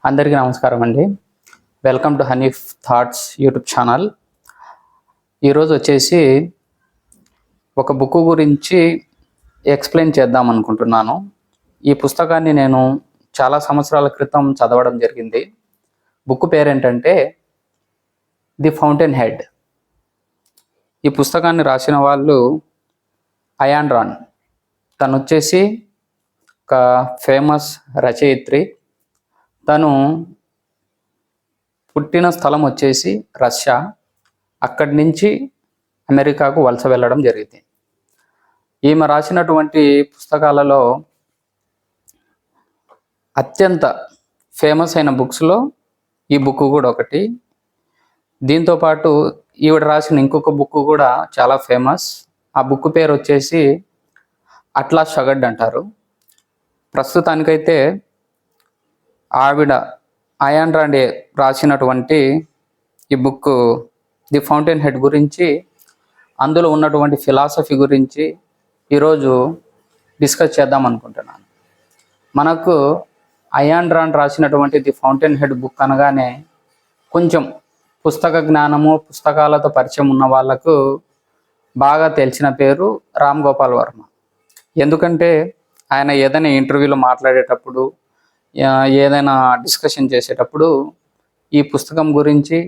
అందరికీ నమస్కారం అండి. Welcome to Hanif thoughts YouTube channel. ఈరోజు వచ్చేసి ఒక బుక్ గురించి ఎక్స్ప్లెయిన్ చేద్దాం అనుకుంటున్నాను. ఈ పుస్తకాన్ని నేను చాలా సంవత్సరాల క్రితం చదవడం జరిగింది. బుక్ పేరేంటంటే ది ఫౌంటైన్ హెడ్. ఈ పుస్తకాన్ని రాసిన వాళ్ళు అయాన్ రాండ్. తను వచ్చేసి ఒక ఫేమస్ రచయిత్రి. తను పుట్టిన స్థలం వచ్చేసి రష్యా. అక్కడి నుంచి అమెరికాకు వలస వెళ్ళడం జరిగింది. ఈమె రాసినటువంటి పుస్తకాలలో అత్యంత ఫేమస్ అయిన బుక్స్లో ఈ బుక్ కూడా ఒకటి. దీంతోపాటు ఈవిడ రాసిన ఇంకొక బుక్ కూడా చాలా ఫేమస్. ఆ బుక్ పేరు వచ్చేసి అట్లాస్ షగడ్ అంటారు. ప్రస్తుతానికైతే ఆవిడ అయాన్ రాండ్ రాసినటువంటి ఈ బుక్ ది ఫౌంటైన్ హెడ్ గురించి, అందులో ఉన్నటువంటి ఫిలాసఫీ గురించి ఈరోజు డిస్కస్ చేద్దాం అనుకుంటున్నాను. మనకు అయాన్ రాండ్ రాసినటువంటి ది ఫౌంటైన్ హెడ్ బుక్ అనగానే కొంచెం పుస్తక జ్ఞానము, పుస్తకాలతో పరిచయం ఉన్న వాళ్ళకు బాగా తెలిసిన పేరు రామ్ గోపాల్ వర్మ. ఎందుకంటే ఆయన ఏదైనా ఇంటర్వ్యూలో మాట్లాడేటప్పుడు, ఏదైనా డిస్కషన్ చేసేటప్పుడు ఈ పుస్తకం గురించి,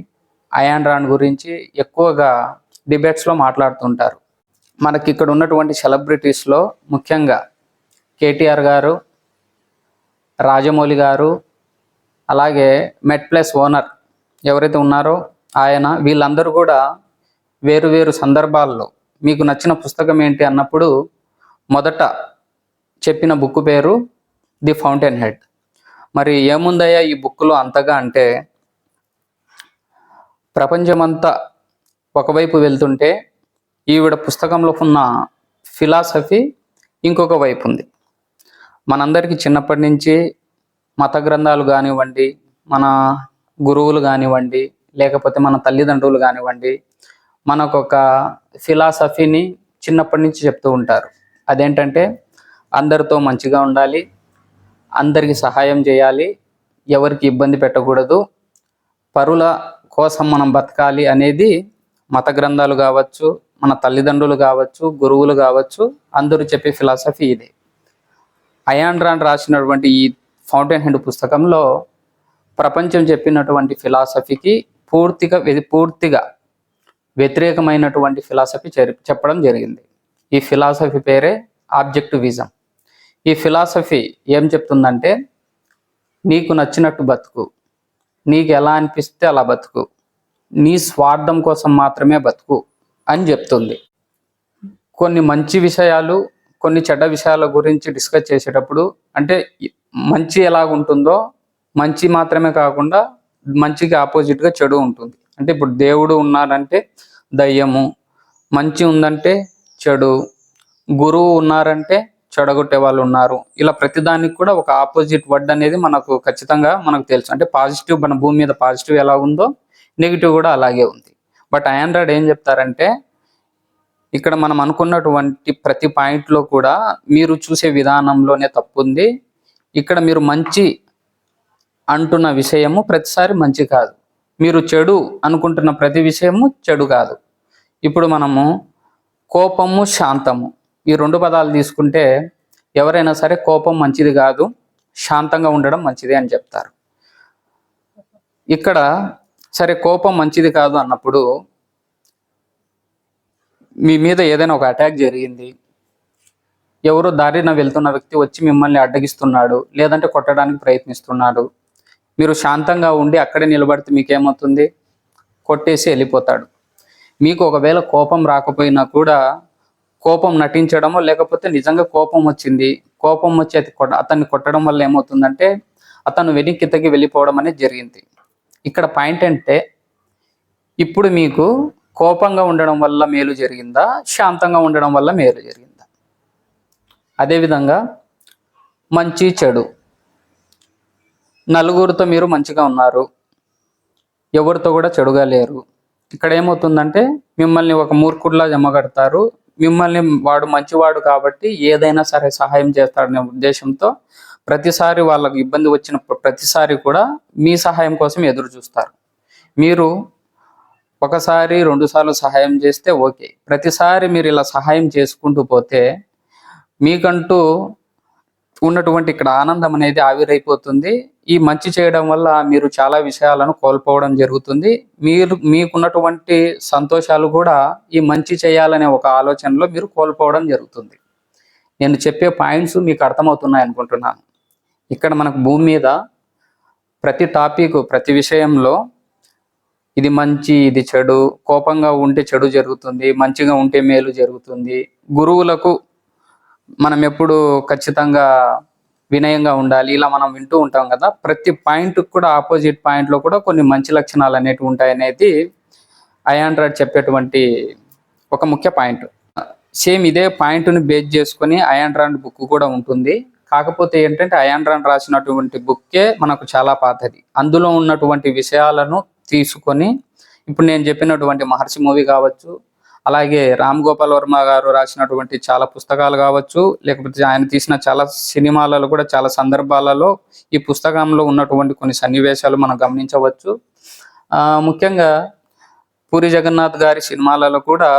అయాన్ రాండ్ గురించి ఎక్కువగా డిబేట్స్లో మాట్లాడుతుంటారు. మనకి ఇక్కడ ఉన్నటువంటి సెలబ్రిటీస్లో ముఖ్యంగా కేటీఆర్ గారు, రాజమౌళి గారు, అలాగే మెట్ ప్లస్ ఓనర్ ఎవరైతే ఉన్నారో ఆయన, వీళ్ళందరూ కూడా వేరు వేరు సందర్భాల్లో మీకు నచ్చిన పుస్తకం ఏంటి అన్నప్పుడు మొదట చెప్పిన బుక్ పేరు ది ఫౌంటైన్ హెడ్. మరి ఏముందయ్యా ఈ బుక్లో అంతగా అంటే, ప్రపంచమంతా ఒకవైపు వెళ్తుంటే ఈవిడ పుస్తకంలో ఉన్న ఫిలాసఫీ ఇంకొక వైపు ఉంది. మనందరికీ చిన్నప్పటి నుంచి మత గ్రంథాలు కానివ్వండి, మన గురువులు కానివ్వండి, లేకపోతే మన తల్లిదండ్రులు కానివ్వండి, మనకొక ఫిలాసఫీని చిన్నప్పటి నుంచి చెప్తూ ఉంటారు. అదేంటంటే అందరితో మంచిగా ఉండాలి, అందరికీ సహాయం చేయాలి, ఎవరికి ఇబ్బంది పెట్టకూడదు, పరుల కోసం మనం బతకాలి అనేది మత గ్రంథాలు కావచ్చు, మన తల్లిదండ్రులు కావచ్చు, గురువులు కావచ్చు, అందరూ చెప్పే ఫిలాసఫీ ఇది. అయాన్ రాండ్ రాసినటువంటి ఈ ఫౌంటైన్ హెడ్ పుస్తకంలో ప్రపంచం చెప్పినటువంటి ఫిలాసఫీకి పూర్తిగా వ్యతిరేకమైనటువంటి ఫిలాసఫీ చెప్పడం జరిగింది. ఈ ఫిలాసఫీ పేరే ఆబ్జెక్టివిజం. ఈ ఫిలాసఫీ ఏం చెప్తుందంటే, నీకు నచ్చినట్టు బతుకు, నీకు ఎలా అనిపిస్తే అలా బతుకు, నీ స్వార్థం కోసం మాత్రమే బతుకు అని చెప్తుంది. కొన్ని మంచి విషయాలు, కొన్ని చెడ్డ విషయాల గురించి డిస్కస్ చేసేటప్పుడు, అంటే మంచి ఎలాగుంటుందో మంచి మాత్రమే కాకుండా మంచికి ఆపోజిట్గా చెడు ఉంటుంది. అంటే ఇప్పుడు దేవుడు ఉన్నారంటే దయ్యము, మంచి ఉందంటే చెడు, గురువు ఉన్నారంటే చెడగొట్టే వాళ్ళు ఉన్నారు. ఇలా ప్రతిదానికి కూడా ఒక ఆపోజిట్ వర్డ్ అనేది మనకు ఖచ్చితంగా మనకు తెలుసు. అంటే పాజిటివ్, మన భూమి మీద పాజిటివ్ ఎలా ఉందో నెగిటివ్ కూడా అలాగే ఉంది. బట్ అయాన్ రాండ్ ఏం చెప్తారంటే, ఇక్కడ మనం అనుకున్నటువంటి ప్రతి పాయింట్లో కూడా మీరు చూసే విధానంలోనే తప్పు ఉంది. ఇక్కడ మీరు మంచి అంటున్న విషయము ప్రతిసారి మంచి కాదు, మీరు చెడు అనుకుంటున్న ప్రతి విషయము చెడు కాదు. ఇప్పుడు మనము కోపము, శాంతము, ఈ రెండు పదాలు తీసుకుంటే ఎవరైనా సరే కోపం మంచిది కాదు, శాంతంగా ఉండడం మంచిది అని చెప్తారు. ఇక్కడ సరే కోపం మంచిది కాదు అన్నప్పుడు, మీ మీద ఏదైనా ఒక అటాక్ జరిగింది, ఎవరో దారిన వెళ్తున్న వ్యక్తి వచ్చి మిమ్మల్ని అడ్డగిస్తున్నాడు, లేదంటే కొట్టడానికి ప్రయత్నిస్తున్నాడు, మీరు శాంతంగా ఉండి అక్కడే నిలబడితే మీకేమవుతుంది? కొట్టేసి వెళ్ళిపోతాడు. మీకు ఒకవేళ కోపం రాకపోయినా కూడా కోపం నటించడమో, లేకపోతే నిజంగా కోపం వచ్చింది, కోపం వచ్చి అతన్ని కొట్టడం వల్ల ఏమవుతుందంటే అతను వెనక్కి వెళ్ళిపోవడం అనేది జరిగింది. ఇక్కడ పాయింట్ అంటే, ఇప్పుడు మీకు కోపంగా ఉండడం వల్ల మేలు జరిగిందా, శాంతంగా ఉండడం వల్ల మేలు జరిగిందా? అదేవిధంగా మంచి చెడు, నలుగురితో మీరు మంచిగా ఉన్నారు, ఎవరితో కూడా చెడుగా లేరు. ఇక్కడ ఏమవుతుందంటే మిమ్మల్ని ఒక మూర్ఖుడిలా జమగడతారు. మిమ్మల్ని వాడు మంచివాడు కాబట్టి ఏదైనా సరే సహాయం చేస్తాడనే ఉద్దేశంతో ప్రతిసారి వాళ్ళకి ఇబ్బంది వచ్చిన ప్రతిసారి కూడా మీ సహాయం కోసం ఎదురు చూస్తారు. మీరు ఒకసారి 2 సార్లు సహాయం చేస్తే ఓకే. ప్రతిసారి మీరు ఇలా సహాయం చేసుకుంటూ పోతే మీకంటూ ఉన్నటువంటి ఇక్కడ ఆనందం అనేది ఆవిరైపోతుంది. ఈ మంచి చేయడం వల్ల మీరు చాలా విషయాలను కోల్పోవడం జరుగుతుంది. మీకున్నటువంటి సంతోషాలు కూడా ఈ మంచి చేయాలనే ఒక ఆలోచనలో మీరు కోల్పోవడం జరుగుతుంది. నేను చెప్పే పాయింట్స్ మీకు అర్థమవుతున్నాయి అనుకుంటున్నాను. ఇక్కడ మనకు భూమి మీద ప్రతి టాపిక్, ప్రతి విషయంలో ఇది మంచి, ఇది చెడు, కోపంగా ఉంటే చెడు జరుగుతుంది, మంచిగా ఉంటే మేలు జరుగుతుంది. గురువులకు మనం ఎప్పుడు ఖచ్చితంగా వినయంగా ఉండాలి, ఇలా మనం వింటూ ఉంటాం కదా. ప్రతి పాయింట్ కూడా ఆపోజిట్ పాయింట్లో కూడా కొన్ని మంచి లక్షణాలు అనేటివి ఉంటాయనేది అయాన్ రాడ్ చెప్పేటువంటి ఒక ముఖ్య పాయింట్. సేమ్ ఇదే పాయింట్ని బేస్ చేసుకొని అయాన్ రాడ్ బుక్ కూడా ఉంటుంది. కాకపోతే ఏంటంటే అయాన్ రాడ్ రాసినటువంటి బుక్కే మనకు చాలా పాతది. అందులో ఉన్నటువంటి విషయాలను తీసుకొని ఇప్పుడు నేను చెప్పినటువంటి మహర్షి మూవీ కావచ్చు, అలాగే రామ్ గోపాల్ వర్మ గారు రాసినటువంటి చాలా పుస్తకాలు కావచ్చు, లేకపోతే ఆయన తీసిన చాలా సినిమాలలో కూడా చాలా సందర్భాలలో ఈ పుస్తకంలో ఉన్నటువంటి కొన్ని సన్నివేశాలు మనం గమనించవచ్చు. ముఖ్యంగా పూరి జగన్నాథ్ గారి సినిమాలలో కూడా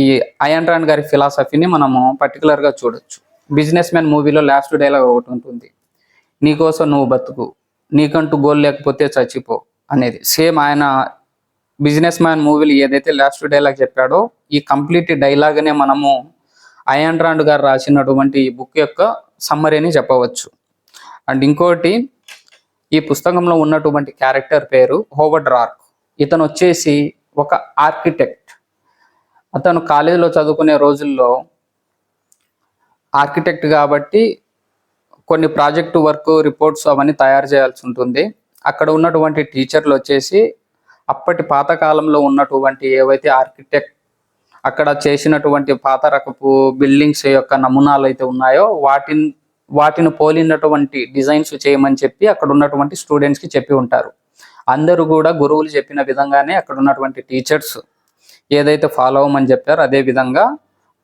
ఈ అయాన్ రాడ్ గారి ఫిలాసఫీని మనము పర్టికులర్గా చూడొచ్చు. బిజినెస్ మ్యాన్ మూవీలో లాస్ట్ డైలాగ్ ఒకటి ఉంటుంది, నీకోసం నువ్వు బతుకు, నీకంటూ గోల్ లేకపోతే చచ్చిపో అనేది. సేమ్ ఆయన బిజినెస్ మ్యాన్ మూవీలో ఏదైతే లాస్ట్ డైలాగ్ చెప్పాడో ఈ కంప్లీట్ డైలాగ్నే మనము అయాన్ రాడ్ గారు రాసినటువంటి ఈ బుక్ యొక్క సమ్మరీ అని చెప్పవచ్చు. అండ్ ఇంకోటి, ఈ పుస్తకంలో ఉన్నటువంటి క్యారెక్టర్ పేరు హోవర్డ్ రార్క్. ఇతను వచ్చేసి ఒక ఆర్కిటెక్ట్. అతను కాలేజీలో చదువుకునే రోజుల్లో ఆర్కిటెక్ట్ కాబట్టి కొన్ని ప్రాజెక్టు వర్క్, రిపోర్ట్స్ అవన్నీ తయారు చేయాల్సి ఉంటుంది. అక్కడ ఉన్నటువంటి టీచర్లు వచ్చేసి అప్పటి పాతకాలంలో ఉన్నటువంటి ఏవైతే ఆర్కిటెక్ట్ అక్కడ చేసినటువంటి పాత రకపు బిల్డింగ్స్ యొక్క నమూనాలు అయితే ఉన్నాయో వాటిని పోలినటువంటి డిజైన్స్ చేయమని చెప్పి అక్కడ ఉన్నటువంటి స్టూడెంట్స్కి చెప్పి ఉంటారు. అందరూ కూడా గురువులు చెప్పిన విధంగానే అక్కడ ఉన్నటువంటి టీచర్స్ ఏదైతే ఫాలో అవ్వమని చెప్పారో అదే విధంగా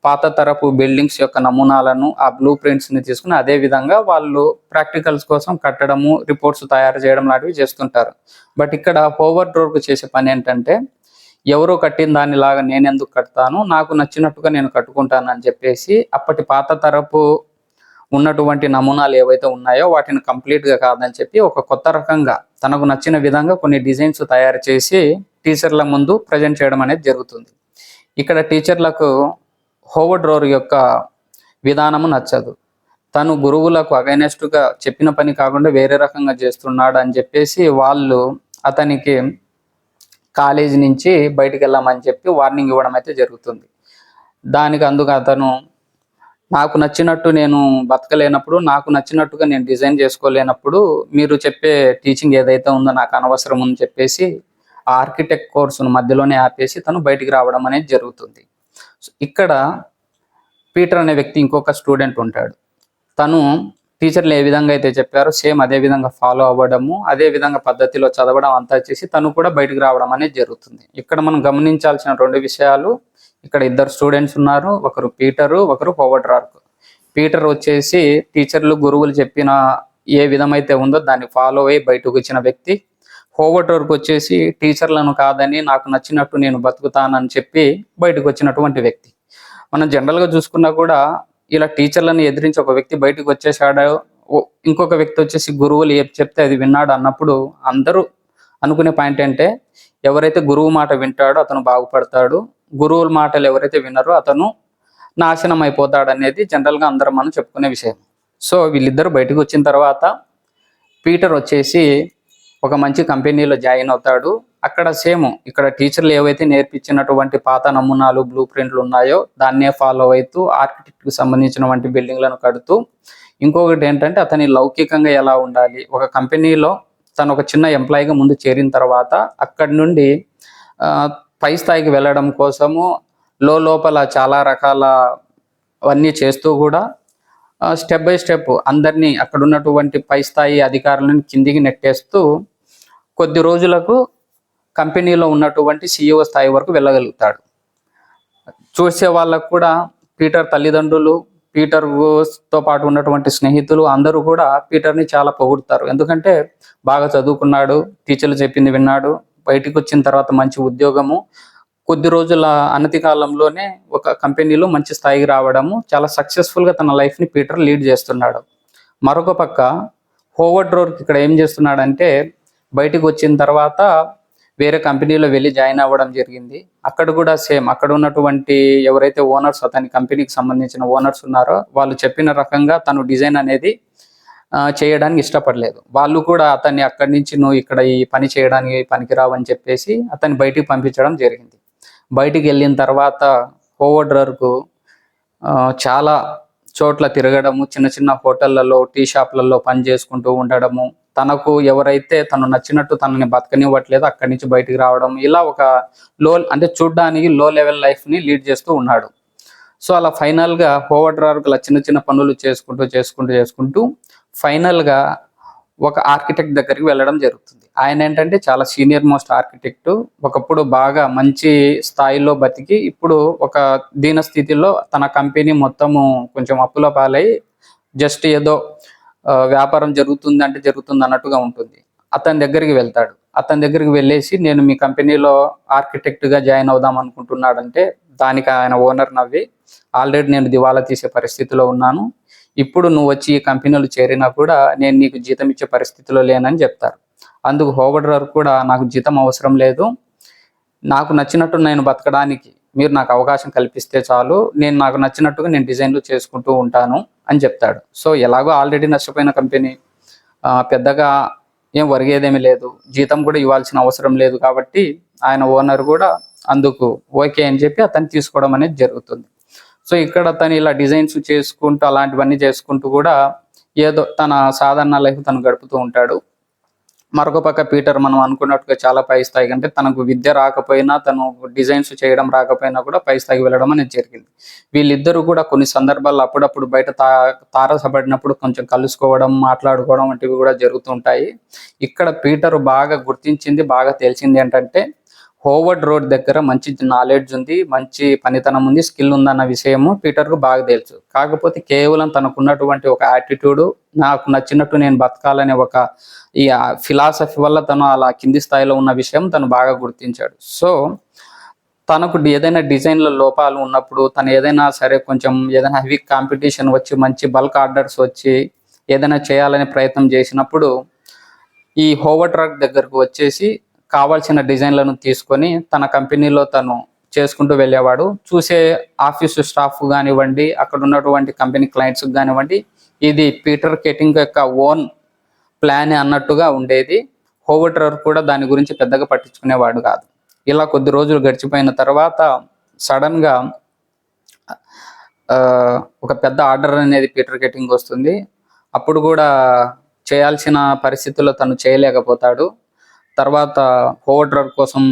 పాత తరపు బిల్డింగ్స్ యొక్క నమూనాలను, ఆ బ్లూ ప్రింట్స్ని తీసుకుని అదే విధంగా వాళ్ళు ప్రాక్టికల్స్ కోసం కట్టడము, రిపోర్ట్స్ తయారు చేయడం లాంటివి చేస్తుంటారు. బట్ ఇక్కడ హోవర్డ్ రార్క్ చేసే పని ఏంటంటే, ఎవరో కట్టిన దానిలాగా నేను ఎందుకు కడతాను, నాకు నచ్చినట్టుగా నేను కట్టుకుంటాను అని చెప్పేసి అప్పటి పాత తరపు ఉన్నటువంటి నమూనాలు ఏవైతే ఉన్నాయో వాటిని కంప్లీట్గా కాదని చెప్పి ఒక కొత్త రకంగా తనకు నచ్చిన విధంగా కొన్ని డిజైన్స్ తయారు చేసి టీచర్ల ముందు ప్రజెంట్ చేయడం అనేది జరుగుతుంది. ఇక్కడ టీచర్లకు హోవర్డ్ రార్క్ యొక్క విధానము నచ్చదు. తను గురువులకు అగైనెస్ట్గా చెప్పిన పని కాకుండా వేరే రకంగా చేస్తున్నాడు అని చెప్పేసి వాళ్ళు అతనికి కాలేజీ నుంచి బయటికి వెళ్ళామని చెప్పి వార్నింగ్ ఇవ్వడం అయితే జరుగుతుంది. దానికి అందుకు అతను, నాకు నచ్చినట్టు నేను బతకలేనప్పుడు, నాకు నచ్చినట్టుగా నేను డిజైన్ చేసుకోలేనప్పుడు మీరు చెప్పే టీచింగ్ ఏదైతే ఉందో నాకు అనవసరం అని చెప్పేసి ఆ ఆర్కిటెక్ట్ కోర్సును మధ్యలోనే ఆపేసి తను బయటికి రావడం అనేది జరుగుతుంది. ఇక్కడ పీటర్ అనే వ్యక్తి, ఇంకొక స్టూడెంట్ ఉంటాడు. తను టీచర్లు ఏ విధంగా అయితే చెప్పారో సేమ్ అదే విధంగా ఫాలో అవ్వడము, అదే విధంగా పద్ధతిలో చదవడం అంతా చేసి తను కూడా బయటికి రావడం అనేది జరుగుతుంది. ఇక్కడ మనం గమనించాల్సిన 2 విషయాలు, ఇక్కడ 2 స్టూడెంట్స్ ఉన్నారు. ఒకరు పీటరు, ఒకరు హోవర్డ్ రార్క్. పీటర్ వచ్చేసి టీచర్లు, గురువులు చెప్పిన ఏ విధమైతే ఉందో దాన్ని ఫాలో అయ్యి బయటకు వచ్చిన వ్యక్తి. హోవర్డ్ రార్క్ వచ్చేసి టీచర్లను కాదని నాకు నచ్చినట్టు నేను బతుకుతానని చెప్పి బయటకు వచ్చినటువంటి వ్యక్తి. మనం జనరల్గా చూసుకున్నా కూడా ఇలా టీచర్లను ఎదిరించి ఒక వ్యక్తి బయటకు వచ్చేసాడు, ఇంకొక వ్యక్తి వచ్చేసి గురువులు ఏం చెప్తే అది విన్నాడు అన్నప్పుడు అందరూ అనుకునే పాయింట్ ఏంటంటే, ఎవరైతే గురువు మాట వింటాడో అతను బాగుపడతాడు, గురువుల మాటలు ఎవరైతే విన్నారో అతను నాశనం అయిపోతాడు అనేది జనరల్గా అందరం మనం చెప్పుకునే విషయం. సో వీళ్ళిద్దరూ బయటకు వచ్చిన తర్వాత పీటర్ వచ్చేసి ఒక మంచి కంపెనీలో జాయిన్ అవుతాడు. అక్కడ సేమ్ ఇక్కడ టీచర్లు ఏవైతే నేర్పించినటువంటి పాత నమూనాలు, బ్లూ ప్రింట్లు ఉన్నాయో దాన్నే ఫాలో అవుతూ ఆర్కిటెక్ట్కి సంబంధించినటువంటి బిల్డింగ్లను కడుతూ, ఇంకొకటి ఏంటంటే అతని లౌకికంగా ఎలా ఉండాలి, ఒక కంపెనీలో తను ఒక చిన్న ఎంప్లాయీగా ముందు చేరిన తర్వాత అక్కడి నుండి పై స్థాయికి వెళ్ళడం కోసము లోపల చాలా రకాల అవన్నీ చేస్తూ కూడా స్టెప్ బై స్టెప్ అందరినీ అక్కడ ఉన్నటువంటి పై స్థాయి అధికారులను కిందికి నెట్టేస్తూ కొద్ది రోజులకు కంపెనీలో ఉన్నటువంటి CEO స్థాయి వరకు వెళ్ళగలుగుతాడు. చూసే వాళ్ళకు కూడా పీటర్ తల్లిదండ్రులు, పీటర్తో పాటు ఉన్నటువంటి స్నేహితులు అందరూ కూడా పీటర్ని చాలా పొగుడుతారు. ఎందుకంటే బాగా చదువుకున్నాడు, టీచర్లు చెప్పింది విన్నాడు, బయటికి వచ్చిన తర్వాత మంచి ఉద్యోగము, కొద్ది రోజుల అనతి కాలంలోనే ఒక కంపెనీలో మంచి స్థాయికి రావడము, చాలా సక్సెస్ఫుల్గా తన లైఫ్ని పీటర్ లీడ్ చేస్తున్నాడు. మరొక పక్క హోవర్డ్ రోర్క్ ఇక్కడ ఏం చేస్తున్నాడంటే బయటికి వచ్చిన తర్వాత వేరే కంపెనీలో వెళ్ళి జాయిన్ అవ్వడం జరిగింది. అక్కడ కూడా సేమ్, అక్కడ ఉన్నటువంటి ఎవరైతే ఓనర్స్, అతని కంపెనీకి సంబంధించిన ఓనర్స్ ఉన్నారో వాళ్ళు చెప్పిన రకంగా తను డిజైన్ అనేది చేయడానికి ఇష్టపడలేదు. వాళ్ళు కూడా అతన్ని అక్కడి నుంచి నువ్వు ఇక్కడ ఈ పని చేయడానికి పనికిరావు అని చెప్పేసి అతన్ని బయటికి పంపించడం జరిగింది. బయటికి వెళ్ళిన తర్వాత హోవర్డ్ రోర్క్ చాలా చోట్ల తిరగడము, చిన్న చిన్న హోటళ్లలో, టీ షాప్లలో పని చేసుకుంటూ ఉండడము, తనకు ఎవరైతే తను నచ్చినట్టు తనని బతకనివ్వట్లేదు అక్కడి నుంచి బయటికి రావడం, ఇలా ఒక అంటే చూడ్డానికి లో లెవెల్ లైఫ్ని లీడ్ చేస్తూ ఉన్నాడు. సో అలా ఫైనల్గా హోవర్డ్ రోర్క్ చిన్న చిన్న పనులు చేసుకుంటూ ఫైనల్గా ఒక ఆర్కిటెక్ట్ దగ్గరికి వెళ్ళడం జరుగుతుంది. ఆయన ఏంటంటే చాలా సీనియర్ మోస్ట్ ఆర్కిటెక్ట్, ఒకప్పుడు బాగా మంచి స్థాయిలో బతికి ఇప్పుడు ఒక దీన స్థితిలో తన కంపెనీ మొత్తము కొంచెం అప్పుల పాలై జస్ట్ ఏదో వ్యాపారం జరుగుతుంది అన్నట్టుగా ఉంటుంది. అతని దగ్గరికి వెళ్తాడు. అతని దగ్గరికి వెళ్ళేసి నేను మీ కంపెనీలో ఆర్కిటెక్ట్గా జాయిన్ అవుదాం అనుకుంటున్నాడంటే దానికి ఆయన ఓనర్ నవ్వి, ఆల్రెడీ నేను దివాలా తీసే పరిస్థితిలో ఉన్నాను, ఇప్పుడు నువ్వు వచ్చి ఈ కంపెనీలో చేరినా కూడా నేను నీకు జీతం ఇచ్చే పరిస్థితిలో లేనని చెప్తారు. అందుకు హోవర్డ్ రోర్క్ కూడా నాకు జీతం అవసరం లేదు, నాకు నచ్చినట్టు నేను బతకడానికి మీరు నాకు అవకాశం కల్పిస్తే చాలు, నాకు నచ్చినట్టుగా నేను డిజైన్లు చేసుకుంటూ ఉంటాను అని చెప్తాడు. సో ఎలాగో ఆల్రెడీ నష్టపోయిన కంపెనీ, పెద్దగా ఏం ఒరిగేదేమీ లేదు, జీతం కూడా ఇవ్వాల్సిన అవసరం లేదు కాబట్టి ఆయన ఓనర్ కూడా అందుకు ఓకే అని చెప్పి అతన్ని తీసుకోవడం అనేది జరుగుతుంది. సో ఇక్కడ తను ఇలా డిజైన్స్ చేసుకుంటూ అలాంటివన్నీ చేసుకుంటూ కూడా ఏదో తన సాధారణ లైఫ్ తను గడుపుతూ ఉంటాడు. మరొక పక్క పీటర్ మనం అనుకున్నట్టుగా చాలా పై స్థాయికి, అంటే తనకు విద్య రాకపోయినా, తను డిజైన్స్ చేయడం రాకపోయినా కూడా పై స్థాయికి వెళ్ళడం అనేది జరిగింది. వీళ్ళిద్దరూ కూడా కొన్ని సందర్భాల్లో అప్పుడప్పుడు బయట తారసపడినప్పుడు కొంచెం కలుసుకోవడం, మాట్లాడుకోవడం వంటివి కూడా జరుగుతుంటాయి. ఇక్కడ పీటర్ బాగా గుర్తించింది, బాగా తెలిసింది ఏంటంటే హోవర్డ్ రోర్క్ దగ్గర మంచి నాలెడ్జ్ ఉంది, మంచి పనితనం ఉంది, స్కిల్ ఉందన్న విషయము పీటర్కు బాగా తెలుసు. కాకపోతే కేవలం తనకున్నటువంటి ఒక యాటిట్యూడ్, నాకు నచ్చినట్టు నేను బతకాలనే ఒక ఈ ఫిలాసఫీ వల్ల తను అలా కింది స్థాయిలో ఉన్న విషయం తను బాగా గుర్తించాడు. సో తనకు ఏదైనా డిజైన్ల లోపాలు ఉన్నప్పుడు, తను ఏదైనా సరే కొంచెం ఏదైనా హెవీ కాంపిటీషన్ వచ్చి మంచి బల్క్ ఆర్డర్స్ వచ్చి ఏదైనా చేయాలనే ప్రయత్నం చేసినప్పుడు ఈ హోవర్డ్ రోర్క్ దగ్గరకు వచ్చేసి కావాల్సిన డిజైన్లను తీసుకొని తన కంపెనీలో తను చేసుకుంటూ వెళ్ళేవాడు. చూసే ఆఫీసు స్టాఫ్ కానివ్వండి, అక్కడ ఉన్నటువంటి కంపెనీ క్లయింట్స్ కానివ్వండి, ఇది పీటర్ కెటింగ్ యొక్క ఓన్ ప్లాన్ అన్నట్టుగా ఉండేది. హోవర్డ్ రోర్క్ కూడా దాని గురించి పెద్దగా పట్టించుకునేవాడు కాదు. ఇలా కొద్ది రోజులు గడిచిపోయిన తర్వాత సడన్గా ఒక పెద్ద ఆర్డర్ అనేది పీటర్ కెటింగ్ వస్తుంది. అప్పుడు కూడా చేయాల్సిన పరిస్థితుల్లో తను చేయలేకపోతాడు. తర్వాత హోవర్డ్ రోర్క్ కోసం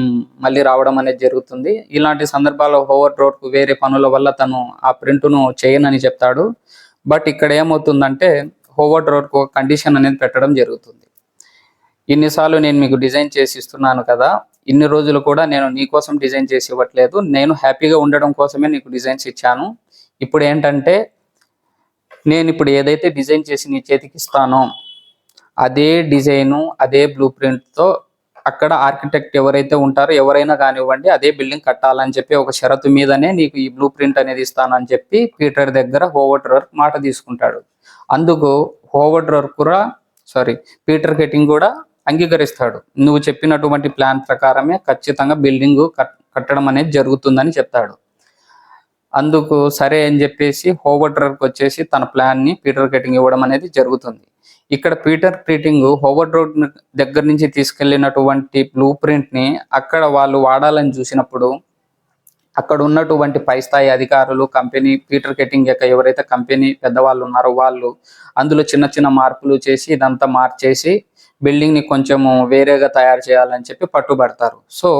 మళ్ళీ రావడం అనేది జరుగుతుంది. ఇలాంటి సందర్భాల్లో హోవర్డ్ రోర్క్ వేరే పనుల వల్ల తను ఆ ప్రింట్ను చేయనని చెప్తాడు. బట్ ఇక్కడ ఏమవుతుందంటే హోవర్డ్ రోర్క్ ఒక కండిషన్ అనేది పెట్టడం జరుగుతుంది. ఇన్నిసార్లు నేను మీకు డిజైన్ చేసి ఇస్తున్నాను కదా, ఇన్ని రోజులు కూడా నేను నీకోసం డిజైన్ చేసి ఇవ్వట్లేదు, నేను హ్యాపీగా ఉండడం కోసమే నీకు డిజైన్స్ ఇచ్చాను. ఇప్పుడు ఏంటంటే నేను ఇప్పుడు ఏదైతే డిజైన్ చేసి నీ చేతికి ఇస్తానో అదే డిజైను, అదే బ్లూ ప్రింట్తో అక్కడ ఆర్కిటెక్ట్ ఎవరైతే ఉంటారో ఎవరైనా కానివ్వండి అదే బిల్డింగ్ కట్టాలని చెప్పి ఒక షరతు మీదనే నీకు ఈ బ్లూ ప్రింట్ అనేది ఇస్తానని చెప్పి పీటర్ దగ్గర హోవర్డ్ రోర్క్ మాట తీసుకుంటాడు. అందుకు పీటర్ కెటింగ్ కూడా అంగీకరిస్తాడు. నువ్వు చెప్పినటువంటి ప్లాన్ ప్రకారమే ఖచ్చితంగా బిల్డింగ్ కట్టడం అనేది జరుగుతుందని చెప్తాడు. అందుకు సరే అని చెప్పేసి హోవర్డ్ రోర్క్ వచ్చేసి తన ప్లాన్ని పీటర్ కెటింగ్ ఇవ్వడం అనేది జరుగుతుంది. ఇక్కడ పీటర్ కెటింగ్ హోవర్డ్ రోర్క్ దగ్గర నుంచి తీసుకెళ్లినటువంటి బ్లూ ప్రింట్ని అక్కడ వాళ్ళు వాడాలని చూసినప్పుడు అక్కడ ఉన్నటువంటి పై స్థాయి అధికారులు, కంపెనీ పీటర్ కెటింగ్ యొక్క ఎవరైతే కంపెనీ పెద్దవాళ్ళు ఉన్నారో వాళ్ళు అందులో చిన్న చిన్న మార్పులు చేసి ఇదంతా మార్చేసి బిల్డింగ్ని కొంచెము వేరేగా తయారు చేయాలని చెప్పి పట్టుబడతారు. సో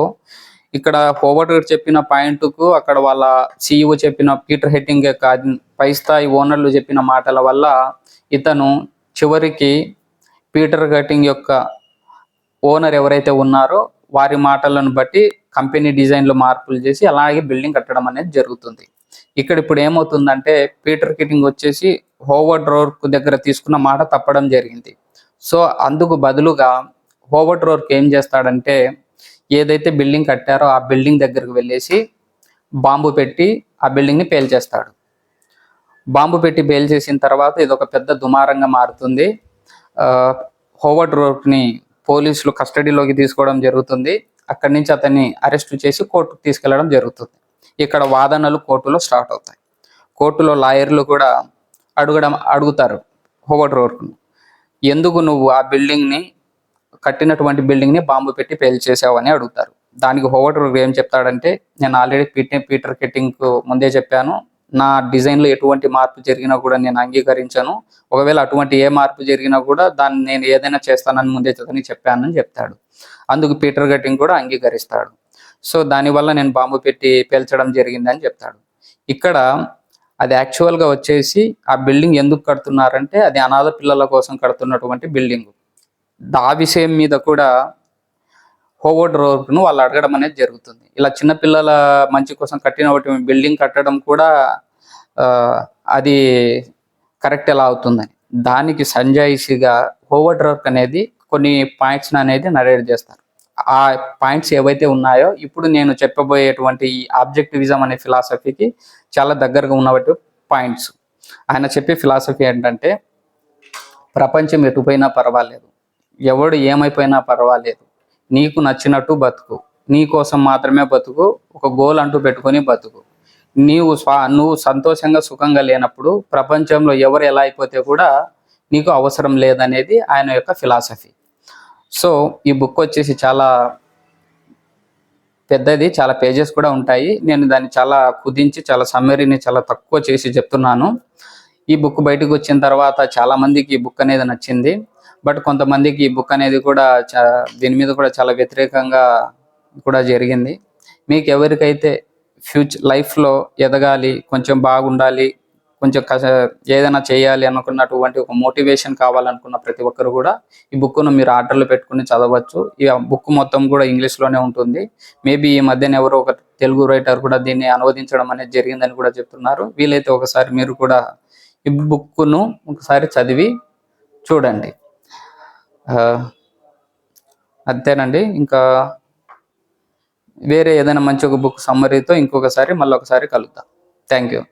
ఇక్కడ హోవర్డ్ రోర్క్ చెప్పిన పాయింట్కు అక్కడ వాళ్ళ CEO చెప్పిన పీటర్ కెటింగ్ యొక్క పై స్థాయి ఓనర్లు చెప్పిన మాటల వల్ల ఇతను చివరికి పీటర్ కెటింగ్ యొక్క ఓనర్ ఎవరైతే ఉన్నారో వారి మాటలను బట్టి కంపెనీ డిజైన్లో మార్పులు చేసి అలాగే బిల్డింగ్ కట్టడం అనేది జరుగుతుంది. ఇక్కడ ఇప్పుడు ఏమవుతుందంటే పీటర్ కిటింగ్ వచ్చేసి హోవర్డ్ రోర్క్ దగ్గర తీసుకున్న మాట తప్పడం జరిగింది. సో అందుకు బదులుగా హోవర్డ్ రోర్క్ ఏం చేస్తాడంటే ఏదైతే బిల్డింగ్ కట్టారో ఆ బిల్డింగ్ దగ్గరకు వెళ్ళేసి బాంబు పెట్టి ఆ బిల్డింగ్ని పేల్చేస్తాడు. బాంబు పెట్టి పేల్చేసిన తర్వాత ఇది ఒక పెద్ద దుమారంగా మారుతుంది. హోవర్డ్ రోర్క్ని పోలీసులు కస్టడీలోకి తీసుకోవడం జరుగుతుంది. అక్కడి నుంచి అతన్ని అరెస్ట్ చేసి కోర్టుకు తీసుకెళ్లడం జరుగుతుంది. ఇక్కడ వాదనలు కోర్టులో స్టార్ట్ అవుతాయి. కోర్టులో లాయర్లు కూడా అడుగుతారు హోవర్డ్ రోర్క్ను, ఎందుకు నువ్వు ఆ బిల్డింగ్ని కట్టినటువంటి బిల్డింగ్ని బాంబు పెట్టి పేల్చేసావు అని అడుగుతారు. దానికి హోవర్డ్ రోర్క్ ఏం చెప్తాడంటే, నేను ఆల్రెడీ పీటర్ కిట్టింగ్కు ముందే చెప్పాను, నా డిజైన్లో ఎటువంటి మార్పు జరిగినా కూడా నేను అంగీకరించాను. ఒకవేళ అటువంటి ఏ మార్పు జరిగినా కూడా దాన్ని నేను ఏదైనా చేస్తానని ముందే చెప్పానని చెప్తాడు. అందుకు పీటర్ కిట్టింగ్ కూడా అంగీకరిస్తాడు. సో దానివల్ల నేను బాంబు పెట్టి పేల్చడం జరిగిందని చెప్తాడు. ఇక్కడ అది యాక్చువల్గా వచ్చేసి ఆ బిల్డింగ్ ఎందుకు కడుతున్నారంటే అది అనాథ పిల్లల కోసం కడుతున్నటువంటి బిల్డింగ్. ఆ విషయం మీద కూడా హోవర్డ్ రోర్క్ను వాళ్ళు అడగడం అనేది జరుగుతుంది. ఇలా చిన్నపిల్లల మంచి కోసం కట్టిన బిల్డింగ్ కట్టడం కూడా అది కరెక్ట్ ఎలా అవుతుందని దానికి సంజాయిషిగా హోవర్డ్ రోర్క్ అనేది కొన్ని పాయింట్స్ అనేది నరేట్ చేస్తారు. ఆ పాయింట్స్ ఏవైతే ఉన్నాయో ఇప్పుడు నేను చెప్పబోయేటువంటి ఈ ఆబ్జెక్టివిజం అనే ఫిలాసఫీకి చాలా దగ్గరగా ఉన్నటువంటి పాయింట్స్. ఆయన చెప్పే ఫిలాసఫీ ఏంటంటే, ప్రపంచం ఎటుపోయినా పర్వాలేదు, ఎవడు ఏమైపోయినా పర్వాలేదు, నీకు నచ్చినట్టు బతుకు, నీ కోసం మాత్రమే బతుకు, ఒక గోల్ అంటూ పెట్టుకొని బతుకు. నువ్వు సంతోషంగా సుఖంగా లేనప్పుడు ప్రపంచంలో ఎవరు ఎలా అయిపోతే కూడా నీకు అవసరం లేదనేది ఆయన యొక్క ఫిలాసఫీ. సో ఈ బుక్ వచ్చేసి చాలా పెద్దది, చాలా పేజెస్ కూడా ఉంటాయి. నేను దాన్ని చాలా కుదించి చాలా సమ్మరీని చాలా తక్కువ చేసి చెప్తున్నాను. ఈ బుక్ బయటకు వచ్చిన తర్వాత చాలా మందికి ఈ బుక్ అనేది నచ్చింది. బట్ కొంతమందికి ఈ బుక్ అనేది కూడా దీని మీద కూడా చాలా వ్యతిరేకంగా కూడా జరిగింది. మీకు ఎవరికైతే లైఫ్లో ఎదగాలి, కొంచెం బాగుండాలి, కొంచెం ఏదైనా చేయాలి అనుకున్నటువంటి ఒక మోటివేషన్ కావాలనుకున్న ప్రతి ఒక్కరు కూడా ఈ బుక్ను మీరు ఆర్డర్లో పెట్టుకుని చదవచ్చు. ఈ బుక్ మొత్తం కూడా ఇంగ్లీష్లోనే ఉంటుంది. మేబీ ఈ మధ్యన ఎవరో ఒక తెలుగు రైటర్ కూడా దీన్ని అనువదించడం అనేది జరిగిందని కూడా చెప్తున్నారు. వీలైతే ఒకసారి మీరు కూడా ఈ బుక్ను ఒకసారి చదివి చూడండి. అంతేనండి. ఇంకా వేరే ఏదైనా మంచి ఒక బుక్ సమ్మరీతో ఇంకొకసారి మళ్ళీ ఒకసారి కలుద్దాం. Thank you.